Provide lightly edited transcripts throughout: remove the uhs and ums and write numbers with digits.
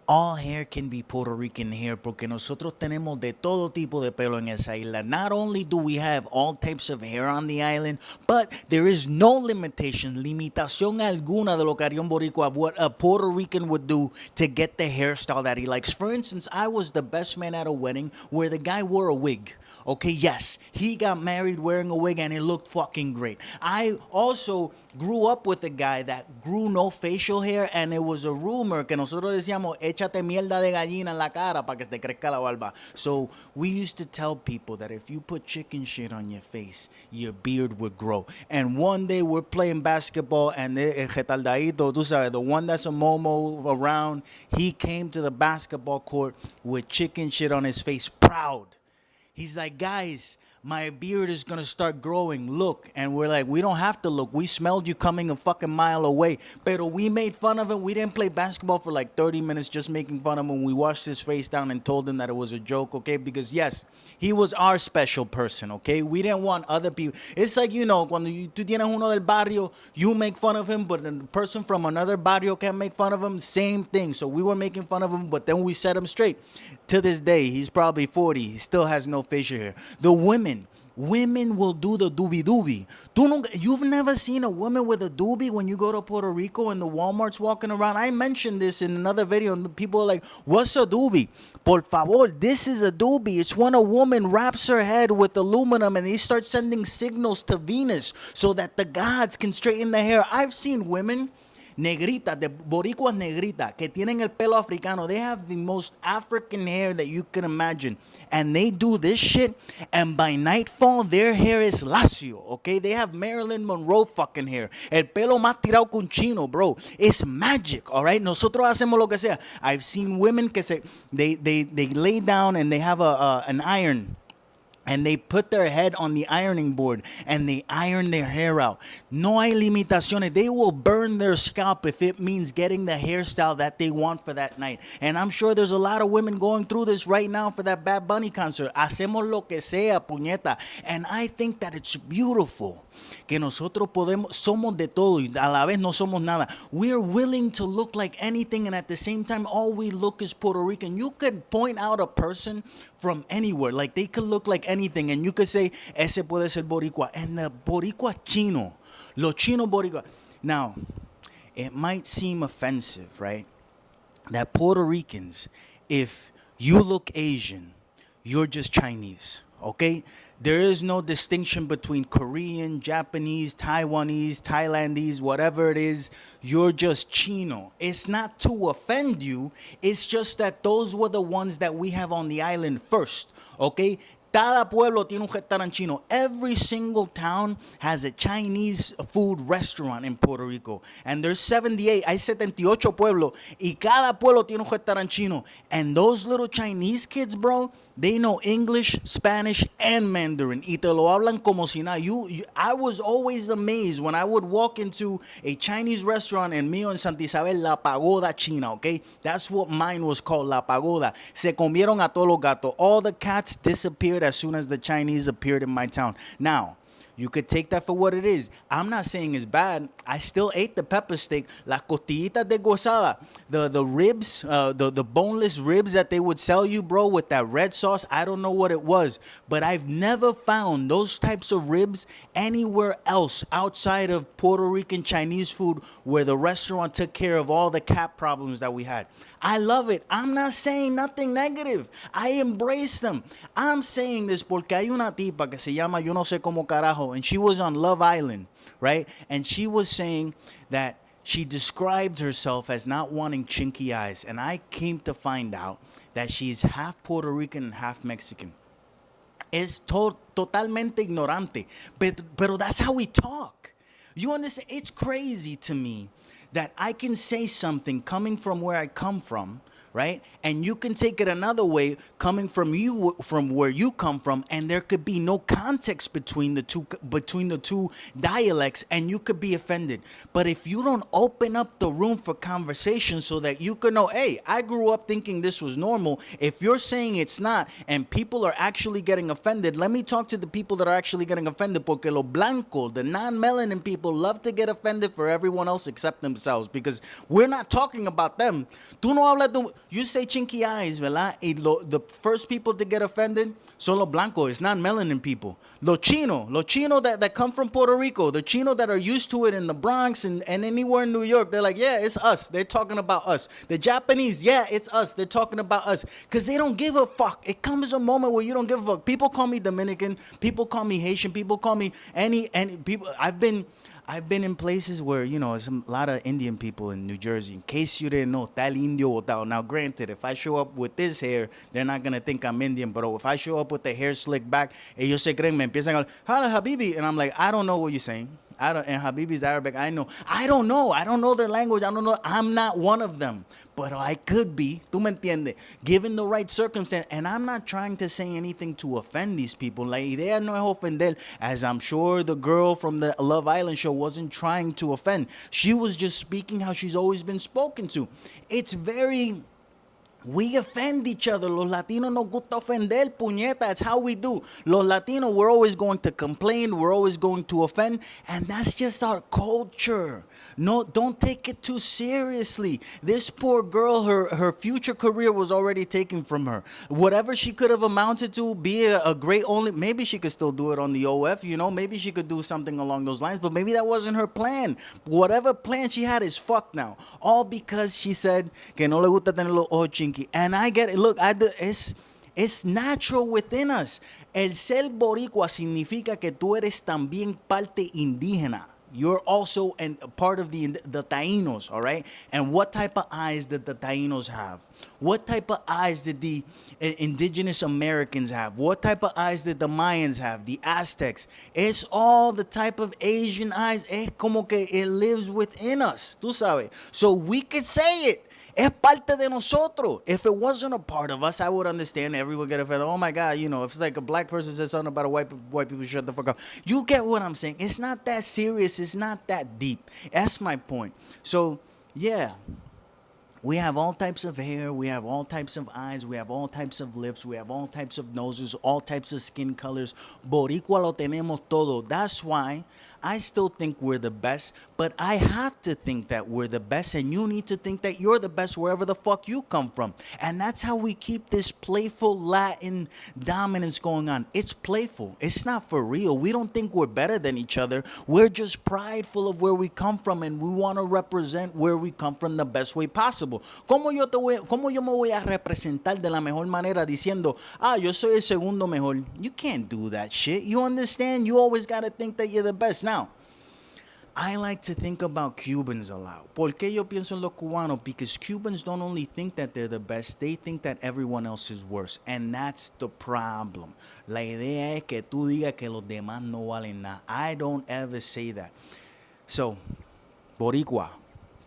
all hair can be Puerto Rican hair porque nosotros tenemos de todo tipo de pelo en esa isla. Not only do we have all types of hair on the island, but there is no limitation, limitación alguna de lo que haría un boricua, what a Puerto Rican would do to get the hairstyle that he likes. For instance, I was the best man at a wedding where the guy wore a wig. Okay, yes, he got married wearing a wig and it looked fucking great. I also grew up with a guy that grew no facial hair and it was a rumor que nosotros decíamos, échate mierda de gallina en la cara para que te crezca la barba. So we used to tell people that if you put chicken shit on your face, your beard would grow. And one day we're playing basketball and el retardadito, tú sabes, the one that's a momo around, he came to the basketball court with chicken shit on his face, proud. He's like, guys, my beard is going to start growing. Look. And we're like, we don't have to look. We smelled you coming a fucking mile away. Pero we made fun of him. We didn't play basketball for like 30 minutes just making fun of him. We washed his face down and told him that it was a joke, okay? Because, yes, he was our special person, okay? We didn't want other people. It's like, you know, cuando tú tienes uno del barrio, you make fun of him, but the person from another barrio can't make fun of him. Same thing. So we were making fun of him, but then we set him straight. To this day, he's probably 40. He still has no facial hair. The women will do the doobie. You've never seen a woman with a doobie when you go to Puerto Rico and the Walmart's walking around. I mentioned this in another video, and people are like, what's a doobie? Por favor, this is a doobie. It's when a woman wraps her head with aluminum and they start sending signals to Venus so that the gods can straighten the hair. I've seen women negritas, de boricuas negritas, que tienen el pelo africano. They have the most African hair that you can imagine. And they do this shit, and by nightfall, their hair is lacio, okay? They have Marilyn Monroe fucking hair. El pelo más tirado con chino, bro. It's magic, all right? Nosotros hacemos lo que sea. I've seen women que they lay down and they have an iron. And they put their head on the ironing board and they iron their hair out. No hay limitaciones. They will burn their scalp if it means getting the hairstyle that they want for that night. And I'm sure there's a lot of women going through this right now for that Bad Bunny concert. Hacemos lo que sea, puñeta. And I think that it's beautiful. Que nosotros somos de todo y a la vez no somos nada. We're willing to look like anything, and at the same time, all we look is Puerto Rican. You could point out a person from anywhere, like they could look like anything, and you could say, ese puede ser Boricua. And the Boricua chino, los chino Boricua. Now, it might seem offensive, right? That Puerto Ricans, if you look Asian, you're just Chinese, okay? There is no distinction between Korean, Japanese, Taiwanese, Thailandese, whatever it is. You're just Chino. It's not to offend you. It's just that those were the ones that we have on the island first, okay? Cada pueblo tiene un restaurante chino. Every single town has a Chinese food restaurant in Puerto Rico. And there's 78, hay 78 pueblos. Y cada pueblo tiene un restaurante chino. And those little Chinese kids, bro, they know English, Spanish, and Mandarin. Y te lo hablan como si nada. I was always amazed when I would walk into a Chinese restaurant in Mío en Santa Isabel, La Pagoda China, okay? That's what mine was called, La Pagoda. Se comieron a todos los gatos. All the cats disappeared as soon as the Chinese appeared in my town. Now, you could take that for what it is. I'm not saying it's bad. I still ate the pepper steak. Las costillitas de gozada. The ribs, the boneless ribs that they would sell you, bro, with that red sauce. I don't know what it was. But I've never found those types of ribs anywhere else outside of Puerto Rican Chinese food where the restaurant took care of all the cat problems that we had. I love it. I'm not saying nothing negative. I embrace them. I'm saying this porque hay una tipa que se llama yo no sé cómo carajo, and she was on Love Island, right? And she was saying that she described herself as not wanting chinky eyes. And I came to find out that she's half Puerto Rican and half Mexican. Es totalmente ignorante. Pero that's how we talk. You understand? It's crazy to me that I can say something coming from where I come from, right? And you can take it another way coming from where you come from, and there could be no context between the two dialects, and you could be offended. But if you don't open up the room for conversation so that you can know, hey, I grew up thinking this was normal. If you're saying it's not, and people are actually getting offended, let me talk to the people that are actually getting offended, porque lo blanco, the non-melanin people, love to get offended for everyone else except themselves, because we're not talking about them. Tú no hablas de You say chinky eyes, ¿verdad? The first people to get offended son los blancos. It's not melanin people. Los Chino that come from Puerto Rico, the Chino that are used to it in the Bronx and anywhere in New York, they're like, yeah, it's us. They're talking about us. The Japanese, yeah, it's us. They're talking about us. Because they don't give a fuck. It comes a moment where you don't give a fuck. People call me Dominican. People call me Haitian. People call me any people. I've been in places where, there's a lot of Indian people in New Jersey. In case you didn't know, tal indio botado. Now, granted, if I show up with this hair, they're not going to think I'm Indian. But if I show up with the hair slicked back, ellos se creen, me empiezan a hablar, hala, Habibi. And I'm like, I don't know what you're saying. And Habibi's Arabic, I know. I don't know their language. I don't know. I'm not one of them. But I could be, tú me entiendes, given the right circumstance. And I'm not trying to say anything to offend these people. La idea no es ofender, as I'm sure the girl from the Love Island show wasn't trying to offend. She was just speaking how she's always been spoken to. It's very... We offend each other. Los Latinos nos gusta ofender, puñeta. That's how we do. Los Latinos, we're always going to complain. We're always going to offend. And that's just our culture. No, don't take it too seriously. This poor girl, her future career was already taken from her. Whatever she could have amounted to, be a great only, maybe she could still do it on the OF, maybe she could do something along those lines, but maybe that wasn't her plan. Whatever plan she had is fucked now. All because she said que no le gusta tener los ojos chinky. And I get it. Look, it's natural within us. El ser boricua significa que tú eres también parte indígena. You're also a part of the Taínos, all right? And what type of eyes did the Taínos have? What type of eyes did the indigenous Americans have? What type of eyes did the Mayans have? The Aztecs? It's all the type of Asian eyes. Es como que it lives within us, tú sabes. So we could say it. Es parte de nosotros. If it wasn't a part of us, I would understand. Everyone would get offended. Oh my God, if it's like a black person says something about a white people, shut the fuck up. You get what I'm saying? It's not that serious. It's not that deep. That's my point. So, yeah. We have all types of hair, we have all types of eyes, we have all types of lips, we have all types of noses, all types of skin colors. Boricua lo tenemos todo. That's why I still think we're the best, but I have to think that we're the best, and you need to think that you're the best wherever the fuck you come from. And that's how we keep this playful Latin dominance going on. It's playful. It's not for real. We don't think we're better than each other. We're just prideful of where we come from, and we want to represent where we come from the best way possible. ¿Cómo yo me voy a representar de la mejor manera diciendo, yo soy el segundo mejor? You can't do that shit. You understand? You always got to think that you're the best. Now, I like to think about Cubans a lot. ¿Por qué yo pienso en los cubanos? Because Cubans don't only think that they're the best, they think that everyone else is worse. And that's the problem. La idea es que tú digas que los demás no valen nada. I don't ever say that. So, Boricua,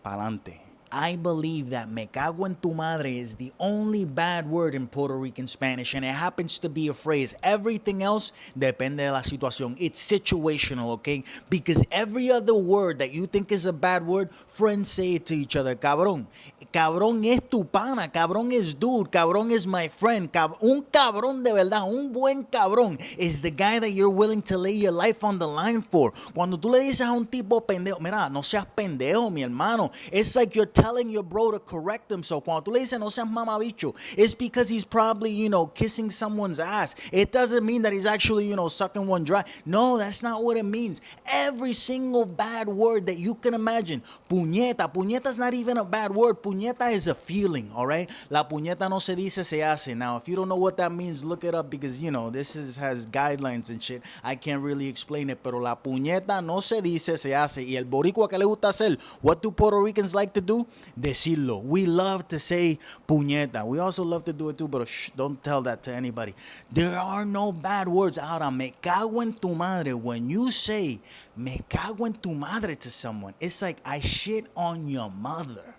pa'lante. I believe that me cago en tu madre is the only bad word in Puerto Rican Spanish, and it happens to be a phrase. Everything else depende de la situación. It's situational, okay? Because every other word that you think is a bad word, friends say it to each other. Cabrón. Cabrón es tu pana. Cabrón is dude. Cabrón is my friend. Un cabrón de verdad, un buen cabrón is the guy that you're willing to lay your life on the line for. Cuando tú le dices a un tipo pendejo, mira, no seas pendejo, mi hermano. It's like you're telling your bro to correct himself. Cuando tú le dices no seas mamabicho, it's because he's probably, kissing someone's ass. It doesn't mean that he's actually, sucking one dry. No, that's not what it means. Every single bad word that you can imagine. Puñeta. Puñeta's not even a bad word. Puñeta is a feeling, all right? La puñeta no se dice, se hace. Now, if you don't know what that means, look it up because, this has guidelines and shit. I can't really explain it, pero la puñeta no se dice, se hace. Y el boricua que le gusta hacer, what do Puerto Ricans like to do? Decirlo. We love to say puñeta. We also love to do it too, but don't tell that to anybody. There are no bad words. Ahora, me cago en tu madre. When you say me cago en tu madre to someone, it's like I shit on your mother.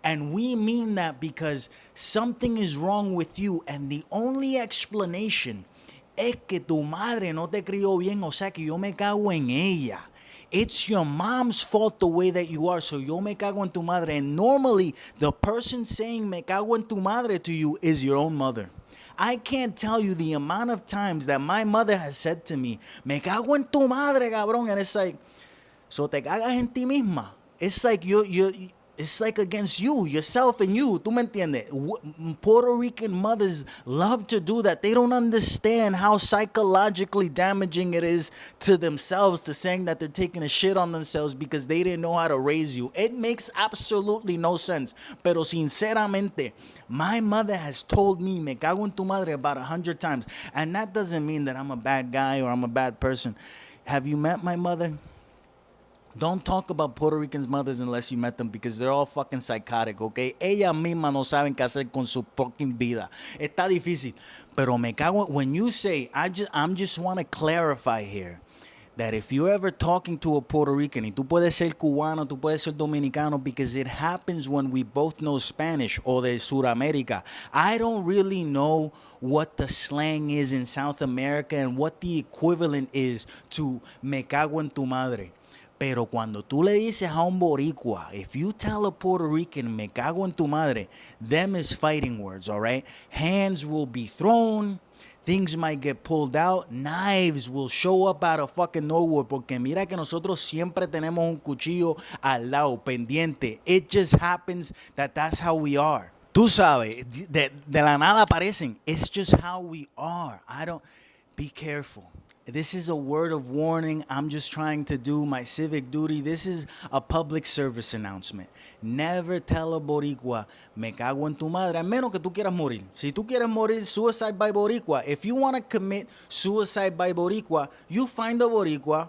And we mean that because something is wrong with you, and the only explanation es que tu madre no te crió bien, o sea que yo me cago en ella. It's your mom's fault the way that you are, so yo me cago en tu madre. And normally, the person saying me cago en tu madre to you is your own mother. I can't tell you the amount of times that my mother has said to me, me cago en tu madre, cabrón. And it's like, so te cagas en ti misma. It's like it's like against you, yourself and you. ¿Tú me entiendes? Puerto Rican mothers love to do that. They don't understand how psychologically damaging it is to themselves to saying that they're taking a shit on themselves because they didn't know how to raise you. It makes absolutely no sense. Pero sinceramente, my mother has told me, me cago en tu madre, about 100 times. And that doesn't mean that I'm a bad guy or I'm a bad person. Have you met my mother? Don't talk about Puerto Rican's mothers unless you met them because they're all fucking psychotic, okay? Ellas mismas no saben qué hacer con su fucking vida. Está difícil. Pero me cago, when you say, I'm just want to clarify here that if you're ever talking to a Puerto Rican, y tú puedes ser cubano, tú puedes ser dominicano, because it happens when we both know Spanish or de Sudamérica. I don't really know what the slang is in South America and what the equivalent is to me cago en tu madre. Pero cuando tú le dices a un boricua, if you tell a Puerto Rican, me cago en tu madre, them is fighting words, all right? Hands will be thrown, things might get pulled out, knives will show up out of fucking nowhere, porque mira que nosotros siempre tenemos un cuchillo al lado, pendiente. It just happens that that's how we are. Tú sabes, de la nada aparecen. It's just how we are. Be careful. This is a word of warning. I'm just trying to do my civic duty. This is a public service announcement. Never tell a boricua, me cago en tu madre, a menos que tú quieras morir. Si tú quieres morir, suicide by boricua. If you want to commit suicide by boricua, you find a boricua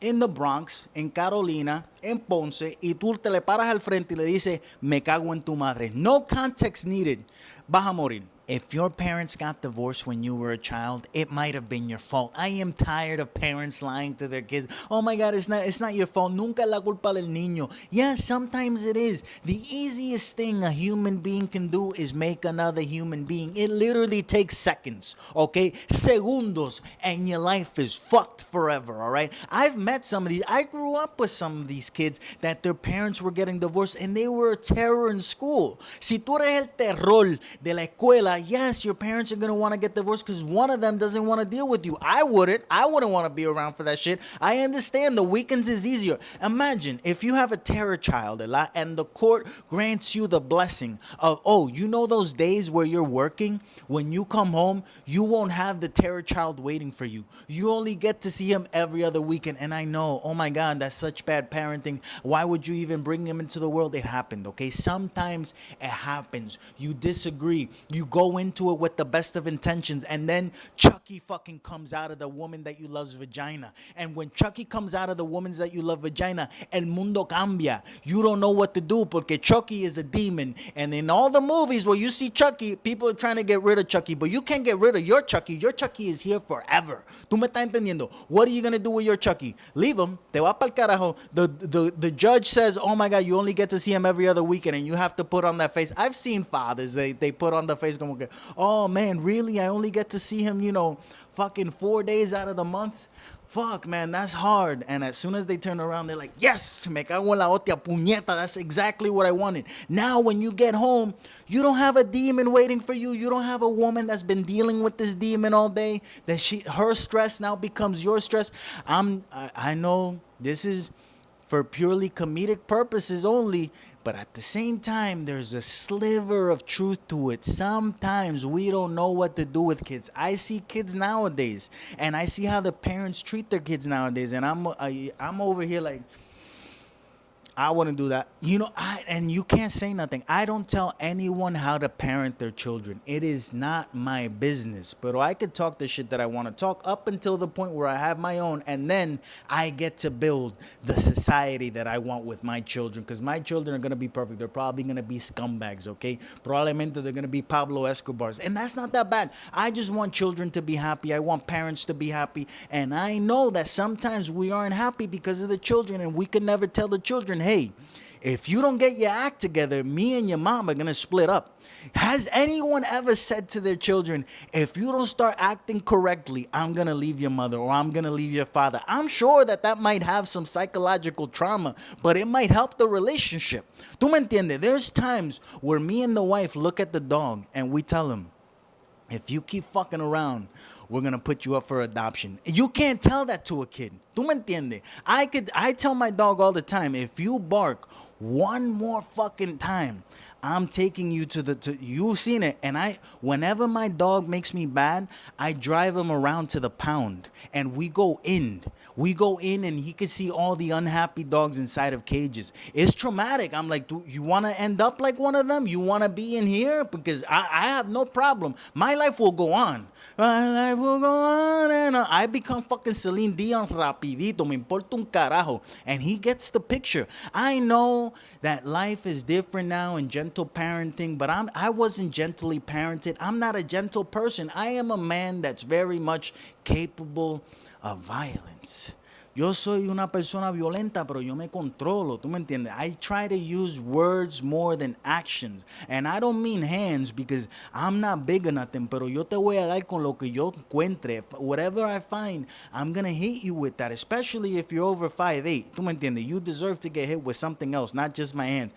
in the Bronx, en Carolina, en Ponce, y tú te le paras al frente y le dices, me cago en tu madre. No context needed. Vas a morir. If your parents got divorced when you were a child, it might have been your fault. I am tired of parents lying to their kids. Oh my God, it's not your fault. Nunca es la culpa del niño. Yeah, sometimes it is. The easiest thing a human being can do is make another human being. It literally takes seconds, okay? Segundos, and your life is fucked forever, all right? I've met some of these. I grew up with some of these kids that their parents were getting divorced and they were a terror in school. Si tú eres el terror de la escuela, yes, your parents are going to want to get divorced because one of them doesn't want to deal with you. I wouldn't want to be around for that shit. I understand the weekends is easier. Imagine if you have a terror child and the court grants you the blessing of, oh, you know those days where you're working, when you come home, you won't have the terror child waiting for you. You only get to see him every other weekend. And I know, oh my God, that's such bad parenting. Why would you even bring him into the world? It happened, okay? Sometimes it happens. You disagree. You go into it with the best of intentions, and then Chucky fucking comes out of the woman that you love's vagina. And when Chucky comes out of the woman's that you love vagina, el mundo cambia. You don't know what to do porque Chucky is a demon. And in all the movies where you see Chucky, people are trying to get rid of Chucky, but you can't get rid of your Chucky. Your Chucky is here forever. ¿Tú me estás entendiendo? What are you going to do with your Chucky? Leave him. Te va pa'l carajo. The judge says, oh my God, you only get to see him every other weekend, and you have to put on that face. I've seen fathers, they put on the face como que, oh man, really? I only get to see him, fucking 4 days out of the month? Fuck, man, that's hard. And as soon as they turn around, they're like, yes, me cago en la hostia, puñeta. That's exactly what I wanted. Now, when you get home, you don't have a demon waiting for you. You don't have a woman that's been dealing with this demon all day. Her stress now becomes your stress. I know this is for purely comedic purposes only, but at the same time, there's a sliver of truth to it. Sometimes we don't know what to do with kids. I see kids nowadays, and I see how the parents treat their kids nowadays, and I'm over here like, I wouldn't do that. And you can't say nothing. I don't tell anyone how to parent their children. It is not my business. But I could talk the shit that I want to talk up until the point where I have my own, and then I get to build the society that I want with my children, because my children are going to be perfect. They're probably going to be scumbags, okay? Probablemente they're going to be Pablo Escobars. And that's not that bad. I just want children to be happy. I want parents to be happy. And I know that sometimes we aren't happy because of the children, and we can never tell the children, hey, if you don't get your act together, me and your mom are going to split up. Has anyone ever said to their children, if you don't start acting correctly, I'm going to leave your mother or I'm going to leave your father? I'm sure that might have some psychological trauma, but it might help the relationship. ¿Tú me entiendes? There's times where me and the wife look at the dog and we tell him, if you keep fucking around, we're going to put you up for adoption. You can't tell that to a kid. ¿Tú me entiendes? I tell my dog all the time, if you bark one more fucking time, I'm taking you to you've seen it. And whenever my dog makes me bad, I drive him around to the pound and we go in. We go in and he can see all the unhappy dogs inside of cages. It's traumatic. I'm like, do you want to end up like one of them? You want to be in here? Because I have no problem. My life will go on. My life will go on and on. I become fucking Celine Dion rapidito. Me importa un carajo. And he gets the picture. I know that life is different now and gentle parenting, but I wasn't gently parented. I'm not a gentle person. I am a man that's very much capable of violence. Yo soy una persona violenta, pero yo me controlo. ¿Tú me entiendes? I try to use words more than actions. And I don't mean hands because I'm not big or nothing, pero yo te voy a dar con lo que yo encuentre. Whatever I find, I'm going to hit you with that, especially if you're over 5'8". ¿Tú me entiendes? You deserve to get hit with something else, not just my hands.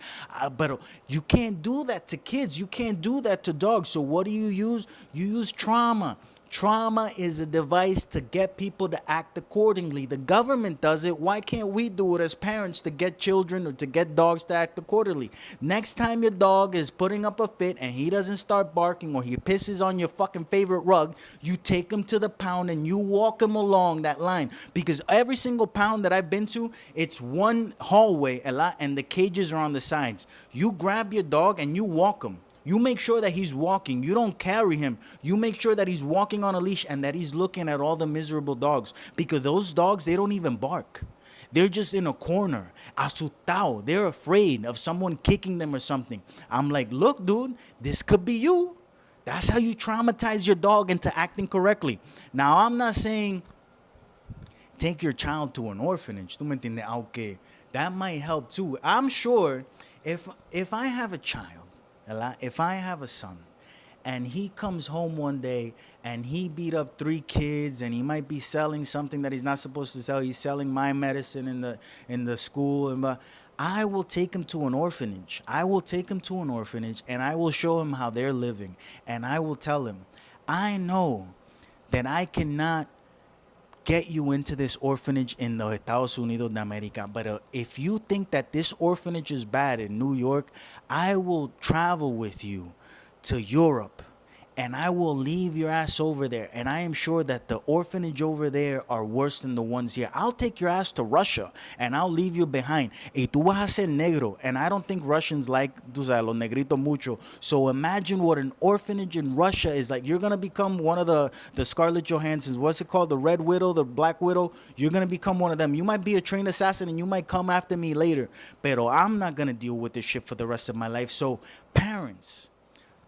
But you can't do that to kids. You can't do that to dogs. So what do you use? You use trauma. Trauma is a device to get people to act accordingly. The government does it. Why can't we do it as parents to get children or to get dogs to act accordingly? Next time your dog is putting up a fit and he doesn't start barking or he pisses on your fucking favorite rug, you take him to the pound and you walk him along that line. Because every single pound that I've been to, it's one hallway and the cages are on the sides. You grab your dog and you walk him. You make sure that he's walking. You don't carry him. You make sure that he's walking on a leash and that he's looking at all the miserable dogs. Because those dogs, they don't even bark. They're just in a corner, asustado. They're afraid of someone kicking them or something. I'm like, look, dude, this could be you. That's how you traumatize your dog into acting correctly. Now, I'm not saying take your child to an orphanage. ¿Tú me entiendes? Aunque that might help too. I'm sure if I have a child, if I have a son and he comes home one day and he beat up 3 kids and he might be selling something that he's not supposed to sell, he's selling my medicine in the school, and I will take him to an orphanage. I will take him to an orphanage and I will show him how they're living. And I will tell him, I know that I cannot get you into this orphanage in the Estados Unidos de America. But if you think that this orphanage is bad in New York, I will travel with you to Europe and I will leave your ass over there. And I am sure that the orphanage over there are worse than the ones here. I'll take your ass to Russia and I'll leave you behind. Y tú vas a ser negro. And I don't think Russians like, tú sabes, los negritos mucho. So imagine what an orphanage in Russia is like. You're going to become one of the Scarlett Johanssons. What's it called? The Red Widow, the Black Widow. You're going to become one of them. You might be a trained assassin and you might come after me later. Pero I'm not going to deal with this shit for the rest of my life. So parents,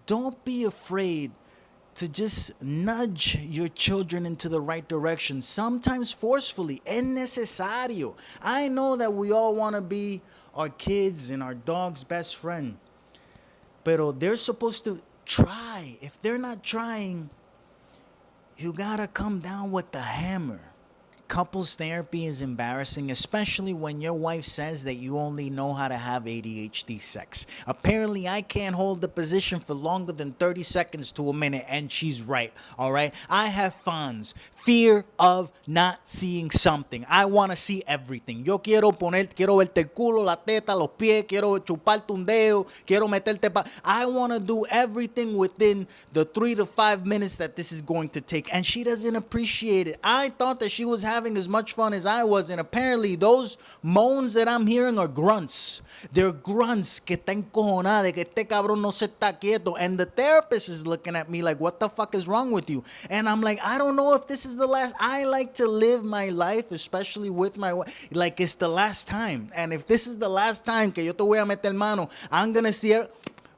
don't be afraid to just nudge your children into the right direction, sometimes forcefully. Es necesario. I know that we all want to be our kids and our dog's best friend, pero they're supposed to try. If they're not trying, you gotta come down with the hammer. Couples therapy is embarrassing, especially when your wife says that you only know how to have ADHD sex. Apparently, I can't hold the position for longer than 30 seconds to a minute, and she's right, all right? I have fans. Fear of not seeing something. I want to see everything. Yo quiero verte el culo, la teta, los pies, quiero chuparte un dedo, quiero meterte I want to do everything within the 3 to 5 minutes that this is going to take, and she doesn't appreciate it. I thought that she was having as much fun as I was, and apparently those moans that I'm hearing are grunts. They're grunts que está encojonada de que este cabrón no se está quieto, and the therapist is looking at me like, what the fuck is wrong with you? And I'm like, I don't know if this is the last. I like to live my life, especially with my wife, like it's the last time. And if this is the last time que yo te voy a meter mano, I'm gonna see her.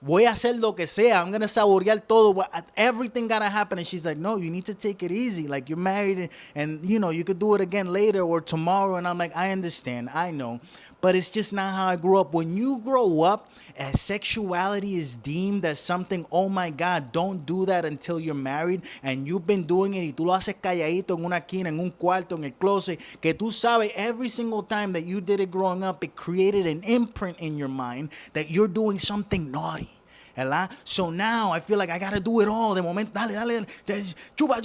Voy a hacer lo que sea. I'm going to saborear todo. Everything got to happen. And she's like, no, you need to take it easy. Like, you're married and, you know, you could do it again later or tomorrow. And I'm like, I understand. I know. But it's just not how I grew up. When you grow up, sexuality is deemed as something, oh my God, don't do that until you're married. And you've been doing it y tú lo haces calladito en una esquina, en un cuarto, en el closet, que tú sabes every single time that you did it growing up, it created an imprint in your mind that you're doing something naughty. ¿verdad? So now I feel like I gotta do it all. De momento, dale, chupa,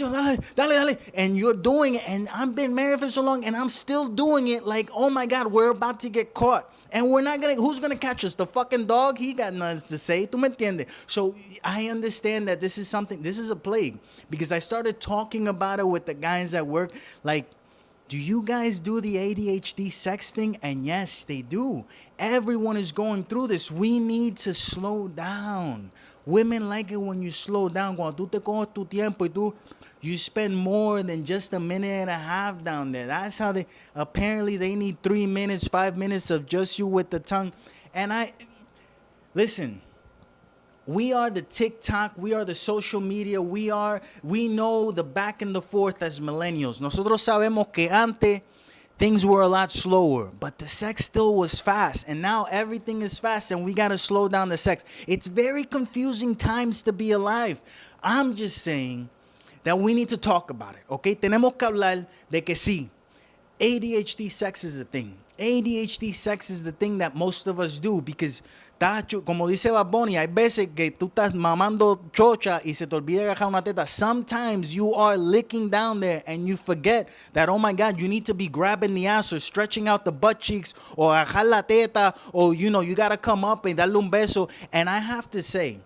dale. And you're doing it, and I've been married for so long, and I'm still doing it like, oh my God, we're about to get caught. And we're not gonna, who's gonna catch us? The fucking dog? He got nothing to say. ¿Tú me entiendes? So I understand that this is a plague. Because I started talking about it with the guys at work, like, do you guys do the ADHD sex thing? And yes, they do. Everyone is going through this. We need to slow down. Women like it when you slow down. Cuando tú te coges tu tiempo y you spend more than just a minute and a half down there. That's how apparently they need 3 minutes, 5 minutes of just you with the tongue. And listen, we are the TikTok, we are the social media, we know the back and the forth as millennials. Nosotros sabemos que antes things were a lot slower, but the sex still was fast. And now everything is fast and we got to slow down the sex. It's very confusing times to be alive. I'm just saying that we need to talk about it, okay? Tenemos que hablar de que sí, ADHD sex is a thing. ADHD sex is the thing that most of us do because, como dice Bad Bunny, hay veces que tú estás mamando chocha y se te olvida agarrar una teta. Sometimes you are licking down there and you forget that, oh my God, you need to be grabbing the ass or stretching out the butt cheeks or agarrar la teta or, you got to come up and darle un beso. And I have to say,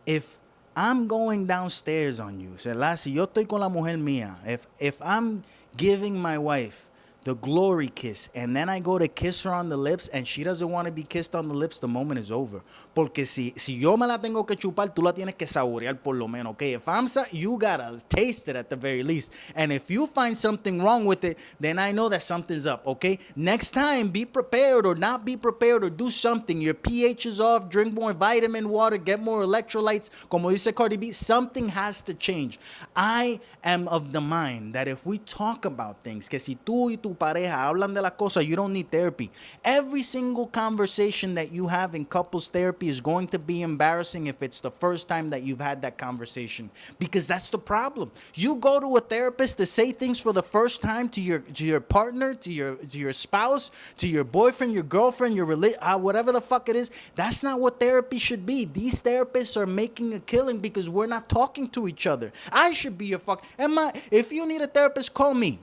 if I'm going downstairs on you, si yo estoy con la mujer mía, if I'm giving my wife the glory kiss, and then I go to kiss her on the lips, and she doesn't want to be kissed on the lips, the moment is over. Porque si yo me la tengo que chupar, tú la tienes que saborear por lo menos, okay? If you gotta taste it at the very least. And if you find something wrong with it, then I know that something's up, okay? Next time, be prepared or not be prepared or do something. Your pH is off, drink more vitamin water, get more electrolytes. Como dice Cardi B, something has to change. I am of the mind that if we talk about things, que si tú y tu pareja hablan de las cosas, you don't need therapy. Every single conversation that you have in couples therapy is going to be embarrassing if it's the first time that you've had that conversation, because that's the problem. You go to a therapist to say things for the first time to your partner, to your spouse, to your boyfriend, your girlfriend, whatever the fuck it is. That's not what therapy should be. These therapists are making a killing because we're not talking to each other. I should be if you need a therapist, call me.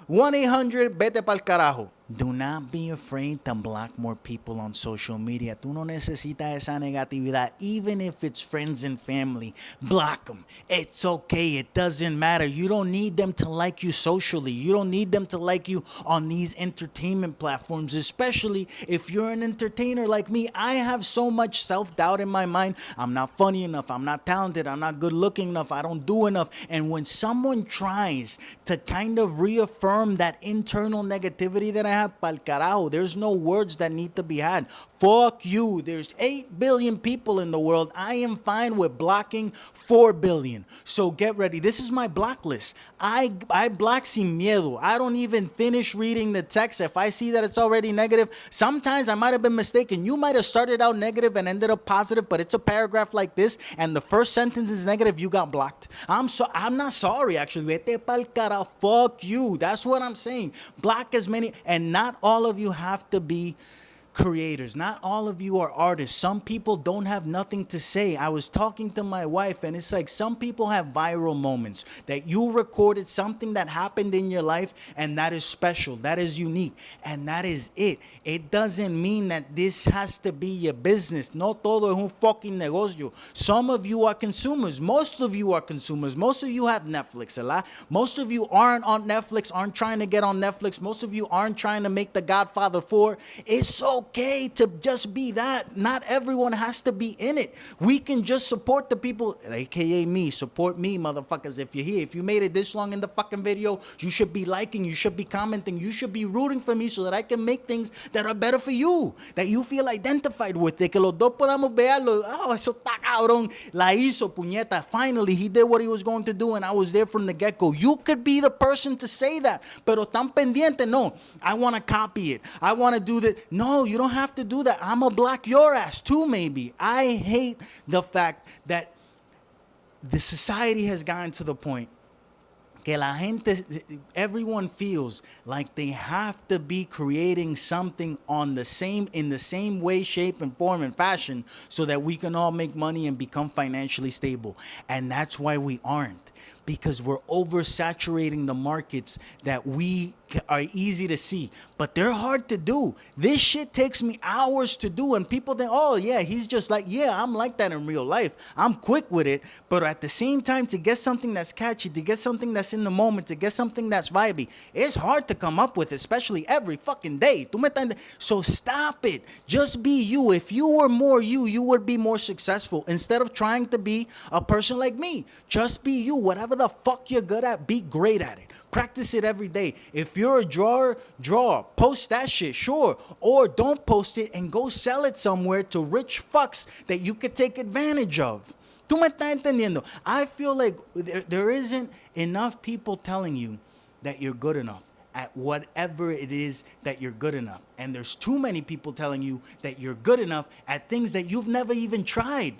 1-800 vete pa'l carajo. Do not be afraid to block more people on social media. Tú no necesitas esa negatividad. Even if it's friends and family, block them. It's okay. It doesn't matter. You don't need them to like you socially. You don't need them to like you on these entertainment platforms, especially if you're an entertainer like me. I have so much self-doubt in my mind. I'm not funny enough. I'm not talented. I'm not good looking enough. I don't do enough. And when someone tries to kind of reaffirm that internal negativity that I have, pa'l carajo, there's no words that need to be had. Fuck you. There's 8 billion people in the world. I am fine with blocking 4 billion. So get ready. This is my block list. I block sin miedo. I don't even finish reading the text. If I see that it's already negative, sometimes I might have been mistaken. You might have started out negative and ended up positive, but it's a paragraph like this, and the first sentence is negative, you got blocked. I'm not sorry, actually. Vete pa'l carajo. Fuck you. That's what I'm saying. Block as many, and not all of you have to be creators. Not all of you are artists. Some people don't have nothing to say. I was talking to my wife, and it's like some people have viral moments that you recorded something that happened in your life, and that is special, that is unique, and that is it. It doesn't mean that this has to be your business. No todo es un fucking negocio. Some of you are consumers. Most of you are consumers. Most of you have Netflix, most of you aren't on Netflix, aren't trying to get on Netflix. Most of you aren't trying to make The Godfather 4. It's okay to just be that. Not everyone has to be in it. We can just support the people, aka me. Support me, motherfuckers. If you're here, if you made it this long in the fucking video, you should be liking, you should be commenting, you should be rooting for me so that I can make things that are better for you, that you feel identified with. De que los dos podamos verlo. Oh, eso está cabrón. La hizo, puñeta. Finally, he did what he was going to do, and I was there from the get-go. You could be the person to say that, pero tan pendiente. No, I want to copy it. I want to do that. No, you don't have to do that. I'm gonna block your ass too, maybe. I hate the fact that the society has gotten to the point que la gente, everyone feels like they have to be creating something in the same way, shape, and form and fashion so that we can all make money and become financially stable. And that's why we aren't. Because we're oversaturating the markets that we are easy to see, but they're hard to do. This shit takes me hours to do, and people think, oh yeah, he's just like, yeah, I'm like that in real life. I'm quick with it, but at the same time, to get something that's catchy, to get something that's in the moment, to get something that's vibey, it's hard to come up with, especially every fucking day. So stop it. Just be you. If you were more you, you would be more successful. Instead of trying to be a person like me, just be you. Whatever the fuck you're good at, be great at it. Practice it every day. If you're a drawer, draw. Post that shit, sure. Or don't post it and go sell it somewhere to rich fucks that you could take advantage of. ¿Tú me estás entendiendo? I feel like there isn't enough people telling you that you're good enough at whatever it is that you're good enough. And there's too many people telling you that you're good enough at things that you've never even tried.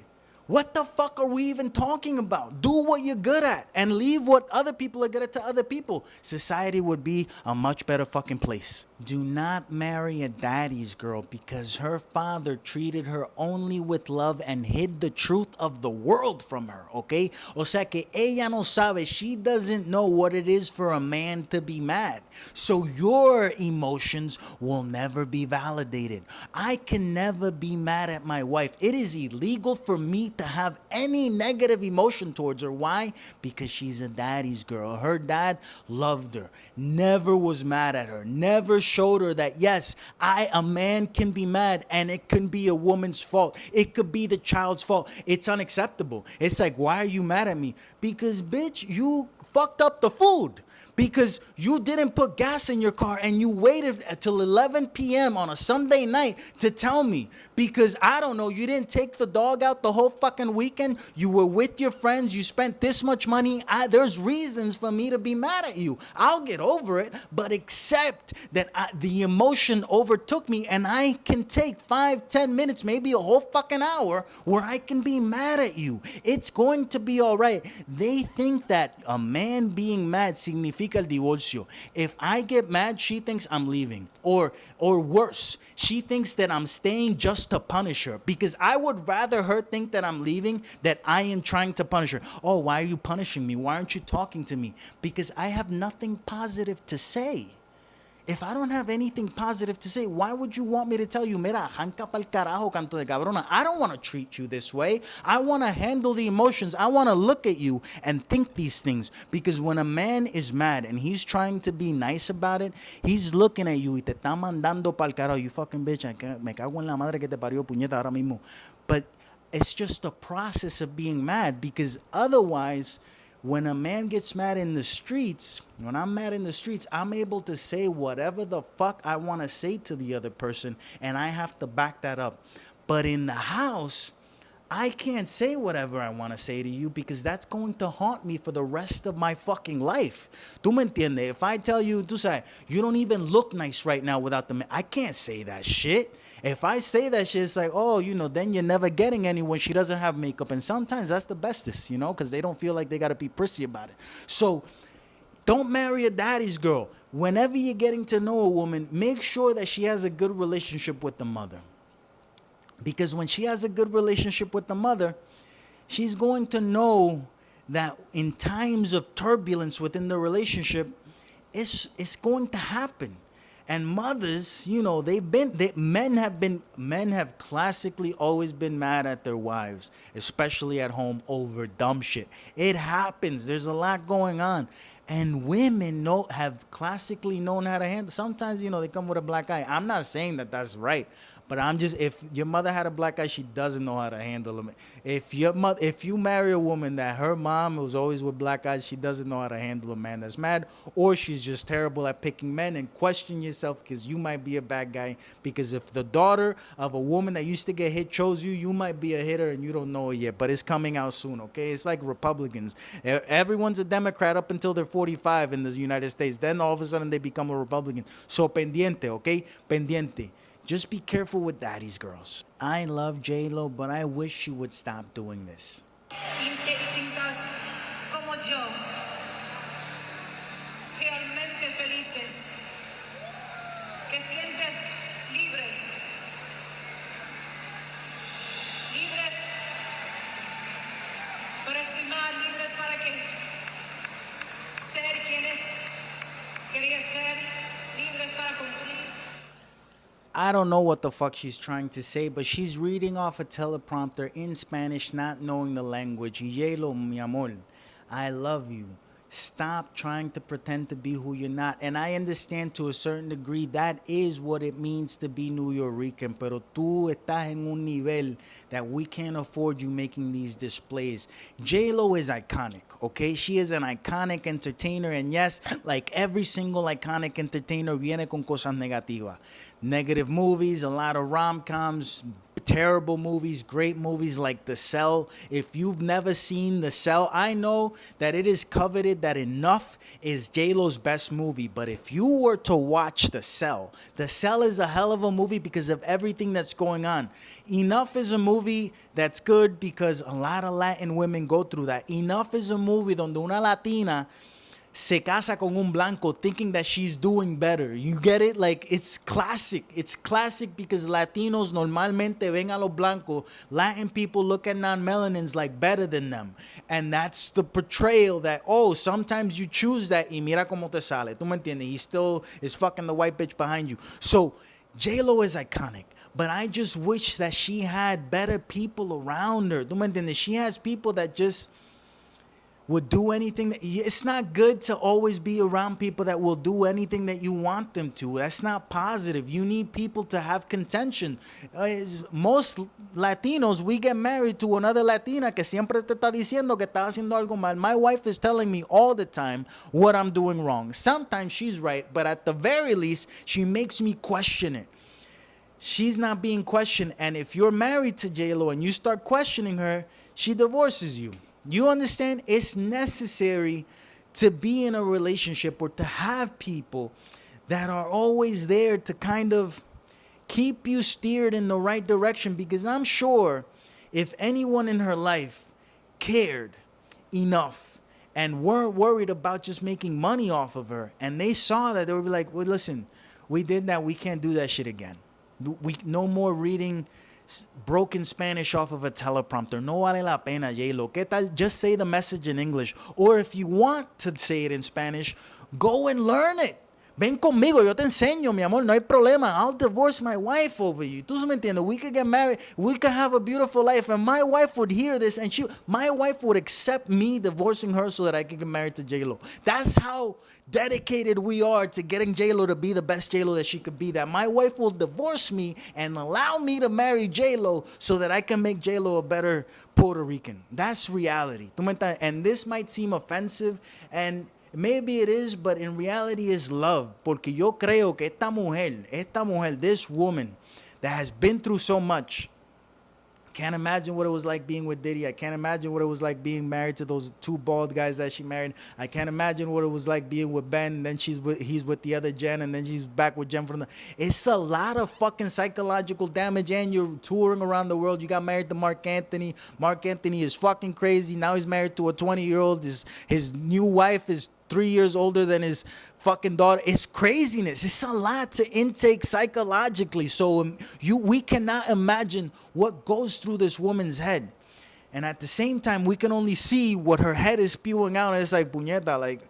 What the fuck are we even talking about? Do what you're good at and leave what other people are good at to other people. Society would be a much better fucking place. Do not marry a daddy's girl because her father treated her only with love and hid the truth of the world from her, okay? O sea que ella no sabe, she doesn't know what it is for a man to be mad. So your emotions will never be validated. I can never be mad at my wife. It is illegal for me to have any negative emotion towards her. Why? Because she's a daddy's girl. Her dad loved her, never was mad at her, never showed her that, yes, a man can be mad and it can be a woman's fault. It could be the child's fault. It's unacceptable. It's like, why are you mad at me? Because, bitch, you fucked up the food. Because you didn't put gas in your car and you waited till 11 p.m. on a Sunday night to tell me. Because, I don't know, you didn't take the dog out the whole fucking weekend. You were with your friends. You spent this much money. There's reasons for me to be mad at you. I'll get over it, but accept that the emotion overtook me and I can take 5-10 minutes, maybe a whole fucking hour where I can be mad at you. It's going to be all right. They think that a man being mad significa el divorcio. If I get mad, she thinks I'm leaving. Or worse, she thinks that I'm staying just to punish her. Because I would rather her think that I'm leaving than I am trying to punish her. Oh, why are you punishing me? Why aren't you talking to me? Because I have nothing positive to say. If I don't have anything positive to say, why would you want me to tell you, mira, janca pa'l carajo, canto de cabrona? I don't want to treat you this way. I want to handle the emotions. I want to look at you and think these things. Because when a man is mad and he's trying to be nice about it, he's looking at you y te está mandando pa'l carajo. You fucking bitch, me cago en la madre que te parió, puñeta, ahora mismo. But it's just a process of being mad, because otherwise, when a man gets mad in the streets, when I'm mad in the streets, I'm able to say whatever the fuck I want to say to the other person, and I have to back that up. But in the house, I can't say whatever I want to say to you, because that's going to haunt me for the rest of my fucking life. ¿Tú me entiendes? If I tell you, tú sabes, you don't even look nice right now without the... I can't say that shit. If I say that shit, it's like, oh, then you're never getting any when she doesn't have makeup. And sometimes that's the bestest, because they don't feel like they got to be prissy about it. So don't marry a daddy's girl. Whenever you're getting to know a woman, make sure that she has a good relationship with the mother. Because when she has a good relationship with the mother, she's going to know that in times of turbulence within the relationship, it's going to happen. And mothers, men have classically always been mad at their wives, especially at home, over dumb shit. It happens. There's a lot going on. And women have classically known how to handle. Sometimes, they come with a black eye. I'm not saying that that's right. But if your mother had a black eye, she doesn't know how to handle them. If you marry a woman that her mom was always with black eyes, she doesn't know how to handle a man that's mad, or she's just terrible at picking men. And question yourself, because you might be a bad guy. Because if the daughter of a woman that used to get hit chose you, you might be a hitter and you don't know it yet. But it's coming out soon, okay? It's like Republicans. Everyone's a Democrat up until they're 45 in the United States. Then all of a sudden they become a Republican. So pendiente, okay? Pendiente. Just be careful with daddy's girls. I love J-Lo, but I wish she would stop doing this. Cintas como yo, dices que sientes libres, libres para estimar, libres para que ser quienes querías ser, libres para cumplir. I don't know what the fuck she's trying to say, but she's reading off a teleprompter in Spanish, not knowing the language. Hielo, mi amor, I love you. Stop trying to pretend to be who you're not. And I understand to a certain degree that is what it means to be New Yorican. Pero tú estás en un nivel that we can't afford you making these displays. J-Lo is iconic, okay? She is an iconic entertainer. And yes, like every single iconic entertainer, viene con cosas negativas. Negative movies, a lot of rom-coms, terrible movies, great movies like The Cell. If you've never seen The Cell, I know that it is coveted that Enough is J-Lo's best movie. But if you were to watch The Cell is a hell of a movie because of everything that's going on. Enough is a movie that's good because a lot of Latin women go through that. Enough is a movie donde una Latina se casa con un blanco thinking that she's doing better. You get it? Like, it's classic. It's classic because Latinos normalmente ven a los blancos. Latin people look at non-melanins like better than them. And that's the portrayal that, oh, sometimes you choose that y mira como te sale. ¿Tú me entiendes? He still is fucking the white bitch behind you. So, J-Lo is iconic. But I just wish that she had better people around her. ¿Tú me entiendes? She has people that just would do anything. It's not good to always be around people that will do anything that you want them to. That's not positive. You need people to have contention. Most Latinos, we get married to another Latina que siempre te está diciendo que estás haciendo algo mal. My wife is telling me all the time what I'm doing wrong. Sometimes she's right, but at the very least, she makes me question it. She's not being questioned. And if you're married to J-Lo and you start questioning her, she divorces you. You understand? It's necessary to be in a relationship or to have people that are always there to kind of keep you steered in the right direction. Because I'm sure if anyone in her life cared enough and weren't worried about just making money off of her, and they saw that, they would be like, well, listen, we did that. We can't do that shit again. We no more reading broken Spanish off of a teleprompter. No vale la pena, J-Lo. ¿Qué tal? Just say the message in English. Or if you want to say it in Spanish, go and learn it. Ven conmigo, yo te enseño, mi amor, no hay problema. I'll divorce my wife over you. ¿Tú me entiendes? We could get married. We could have a beautiful life. And my wife would hear this and my wife would accept me divorcing her so that I could get married to J-Lo. That's how dedicated we are to getting J-Lo to be the best J-Lo that she could be. That my wife will divorce me and allow me to marry J-Lo so that I can make J-Lo a better Puerto Rican. That's reality. And this might seem offensive, and maybe it is, but in reality it's love. Porque yo creo que esta mujer, this woman that has been through so much, can't imagine what it was like being with Diddy. I can't imagine what it was like being married to those two bald guys that she married. I can't imagine what it was like being with Ben, and then he's with the other Jen, and then she's back with Jen from the... It's a lot of fucking psychological damage, and you're touring around the world. You got married to Mark Anthony. Mark Anthony is fucking crazy. Now he's married to a 20-year-old. His new wife is 3 years older than his fucking daughter. It's craziness. It's a lot to intake psychologically. So we cannot imagine what goes through this woman's head. And at the same time, we can only see what her head is spewing out. It's like, puñeta, like,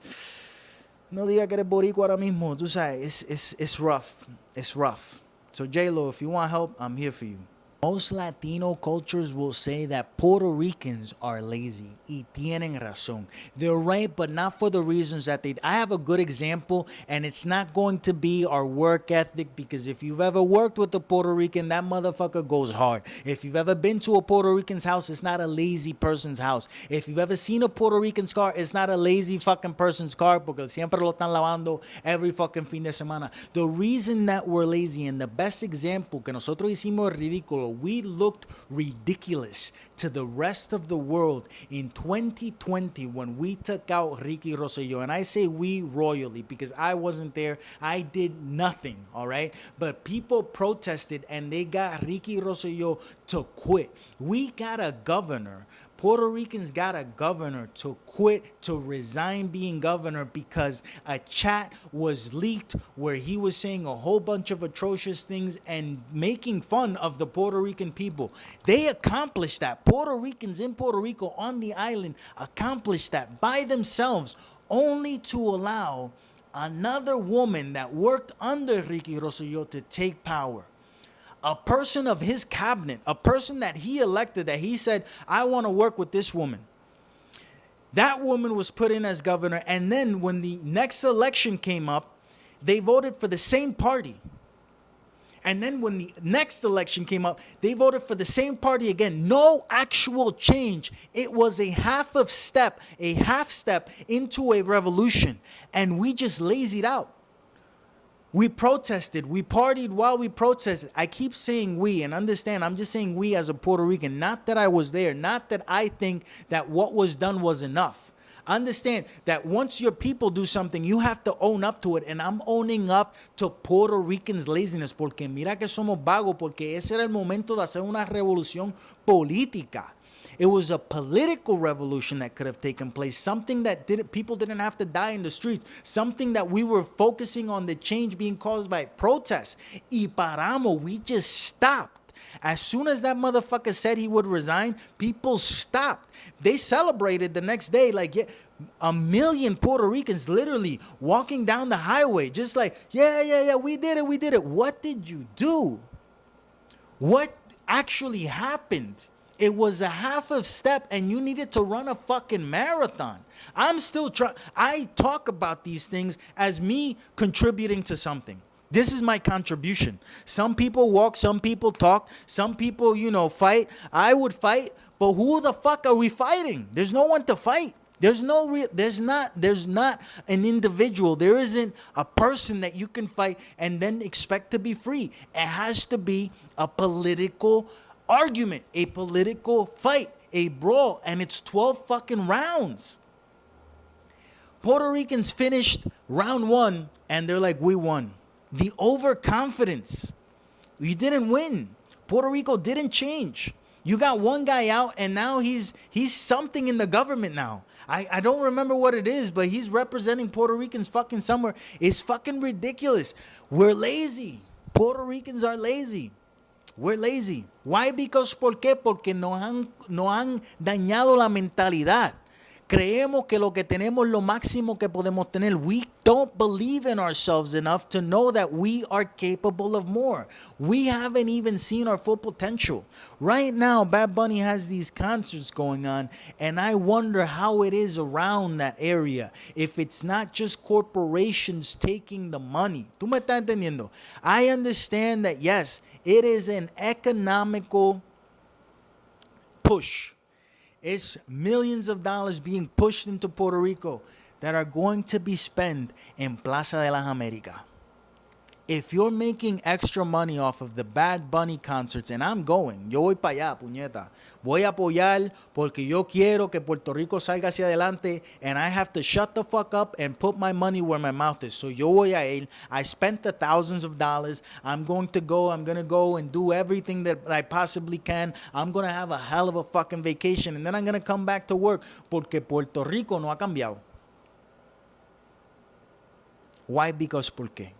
no diga que eres boricua ahora mismo. Tú sabes, it's rough. It's rough. So J-Lo, if you want help, I'm here for you. Most Latino cultures will say that Puerto Ricans are lazy. Y tienen razón. They're right, but not for the reasons that they... I have a good example, and it's not going to be our work ethic, because if you've ever worked with a Puerto Rican, that motherfucker goes hard. If you've ever been to a Puerto Rican's house, it's not a lazy person's house. If you've ever seen a Puerto Rican's car, it's not a lazy fucking person's car, porque siempre lo están lavando every fucking fin de semana. The reason that we're lazy, and the best example que nosotros hicimos ridículo, we looked ridiculous to the rest of the world in 2020 when we took out Ricky Rosselló. And I say we royally because I wasn't there. I did nothing, all right? But people protested and they got Ricky Rosselló to quit. We got a governor Puerto Ricans got a governor to quit, to resign being governor because a chat was leaked where he was saying a whole bunch of atrocious things and making fun of the Puerto Rican people. They accomplished that. Puerto Ricans in Puerto Rico on the island accomplished that by themselves, only to allow another woman that worked under Ricky Rosselló to take power. A person of his cabinet, a person that he elected, that he said, I want to work with this woman. That woman was put in as governor. And then when the next election came up, they voted for the same party. And then when the next election came up, they voted for the same party again. No actual change. It was a half step into a revolution. And we just lazied out. We protested. We partied while we protested. I keep saying we, and understand, I'm just saying we as a Puerto Rican. Not that I was there. Not that I think that what was done was enough. Understand that once your people do something, you have to own up to it. And I'm owning up to Puerto Ricans' laziness. Porque mira que somos vagos. Porque ese era el momento de hacer una revolución política. It was a political revolution that could have taken place. Something that people didn't have to die in the streets. Something that we were focusing on the change being caused by protests. Y paramos. We just stopped. As soon as that motherfucker said he would resign, people stopped. They celebrated the next day like, yeah, 1 million Puerto Ricans literally walking down the highway. Just like, yeah, we did it. What did you do? What actually happened? It was a half step and you needed to run a fucking marathon. I'm still trying. I talk about these things as me contributing to something. This is my contribution. Some people walk, some people talk, some people, fight. I would fight, but who the fuck are we fighting? There's no one to fight. There's not an individual. There isn't a person that you can fight and then expect to be free. It has to be a political argument, a political fight, a brawl, and it's 12 fucking rounds. Puerto Ricans finished round 1 and they're like, we won. The overconfidence. You didn't win. Puerto Rico didn't change. You got one guy out and now he's something in the government now. I don't remember what it is, but he's representing Puerto Ricans fucking somewhere. It's fucking ridiculous. We're lazy. Puerto Ricans are lazy. We're lazy. Why? Because, ¿por qué? Porque nos han dañado la mentalidad. Creemos que lo que tenemos es lo máximo que podemos tener. We don't believe in ourselves enough to know that we are capable of more. We haven't even seen our full potential. Right now, Bad Bunny has these concerts going on, and I wonder how it is around that area. If it's not just corporations taking the money. ¿Tú me estás entendiendo? I understand that, yes, it is an economical push. It's millions of dollars being pushed into Puerto Rico that are going to be spent in Plaza de las Américas. If you're making extra money off of the Bad Bunny concerts, and I'm going, yo voy para allá, puñeta. Voy a apoyar porque yo quiero que Puerto Rico salga hacia adelante, and I have to shut the fuck up and put my money where my mouth is. So yo voy a ir. I spent the thousands of dollars. I'm going to go and do everything that I possibly can. I'm going to have a hell of a fucking vacation, and then I'm going to come back to work porque Puerto Rico no ha cambiado. Why? Because ¿por qué?